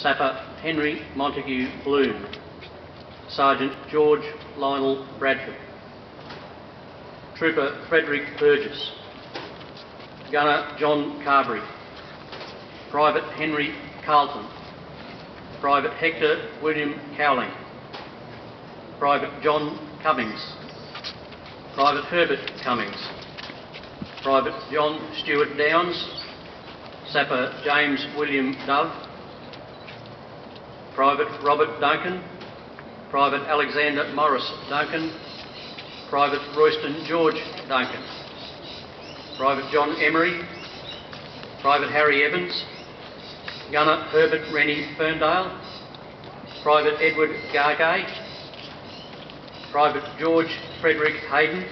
Sapper Henry Montague Bloom. Sergeant George Lionel Bradford. Trooper Frederick Burgess. Gunner John Carberry. Private Henry Carlton. Private Hector William Cowling. Private John Cummings. Private Herbert Cummings. Private John Stewart Downs. Sapper James William Dove. Private Robert Duncan. Private Alexander Morris Duncan. Private Royston George Duncan. Private John Emery. Private Harry Evans. Gunner Herbert Rennie Ferndale. Private Edward Gargay. Private George Frederick Hayden.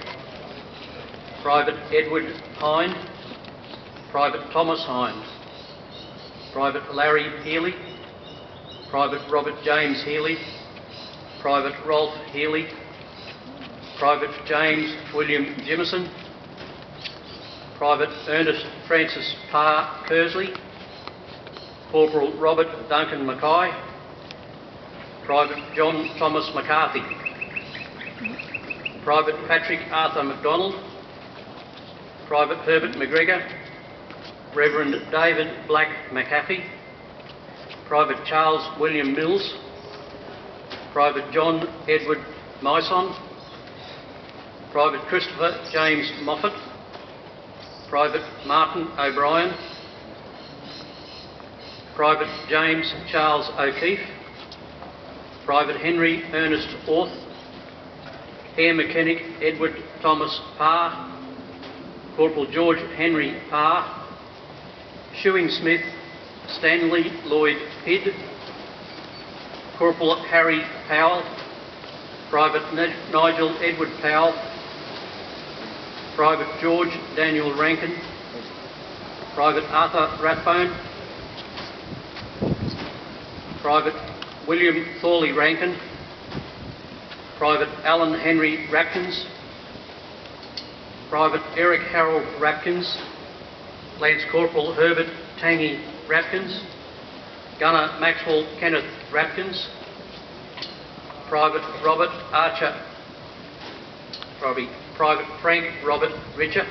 Private Edward Hind. Private Thomas Hind. Private Larry Healy. Private Robert James Healy. Private Rolf Healy. Private James William Jimison. Private Ernest Francis Parr Kersley. Corporal Robert Duncan Mackay. Private John Thomas McCarthy. Private Patrick Arthur MacDonald. Private Herbert McGregor. Reverend David Black McAfee. Private Charles William Mills. Private John Edward Myson. Private Christopher James Moffat. Private Martin O'Brien. Private James Charles O'Keefe. Private Henry Ernest Orth. Air Mechanic Edward Thomas Parr. Corporal George Henry Parr. Shoeing Smith Stanley Lloyd Pidd. Corporal Harry Powell. Private Nigel Edward Powell. Private George Daniel Rankin. Private Arthur Rathbone. Private William Thorley Rankin. Private Alan Henry Rapkins. Private Eric Harold Rapkins. Lance Corporal Herbert Tangy Rapkins. Gunner Maxwell Kenneth Rapkins. Private Robert Archer. Private Frank Robert Richer.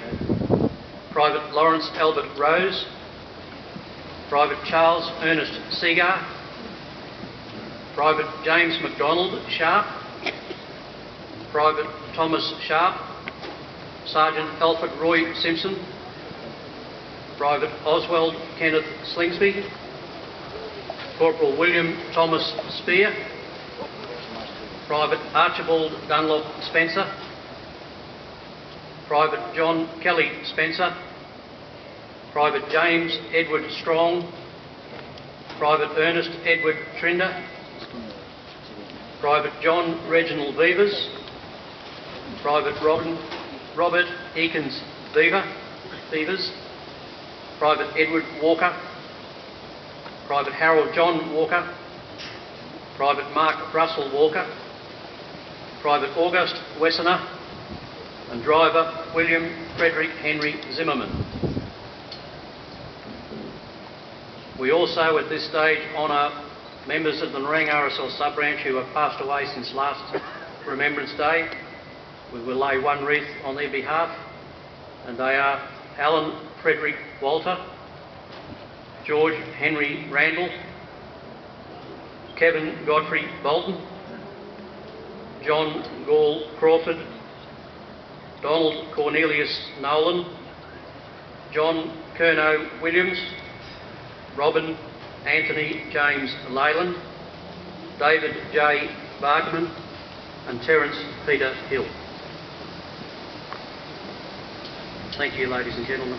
Private Lawrence Albert Rose. Private Charles Ernest Seagar. Private James MacDonald Sharp. Private Thomas Sharp. Sergeant Alfred Roy Simpson. Private Oswald Kenneth Slingsby. Corporal William Thomas Spear. Private Archibald Dunlop Spencer. Private John Kelly Spencer. Private James Edward Strong. Private Ernest Edward Trinder. Private John Reginald Beavers. Private Robert Eakins Beavers. Private Edward Walker. Private Harold John Walker. Private Mark Russell Walker. Private August Wessener. And Driver William Frederick Henry Zimmerman. We also at this stage honour members of the Nerang RSL sub-branch who have passed away since last Remembrance Day. We will lay one wreath on their behalf, and they are Alan Frederick Walter, George Henry Randall, Kevin Godfrey Bolton, John Gall Crawford, Donald Cornelius Nolan, John Kerno Williams, Robin Anthony James Leyland, David J. Barkman and Terence Peter Hill. Thank you, ladies and gentlemen.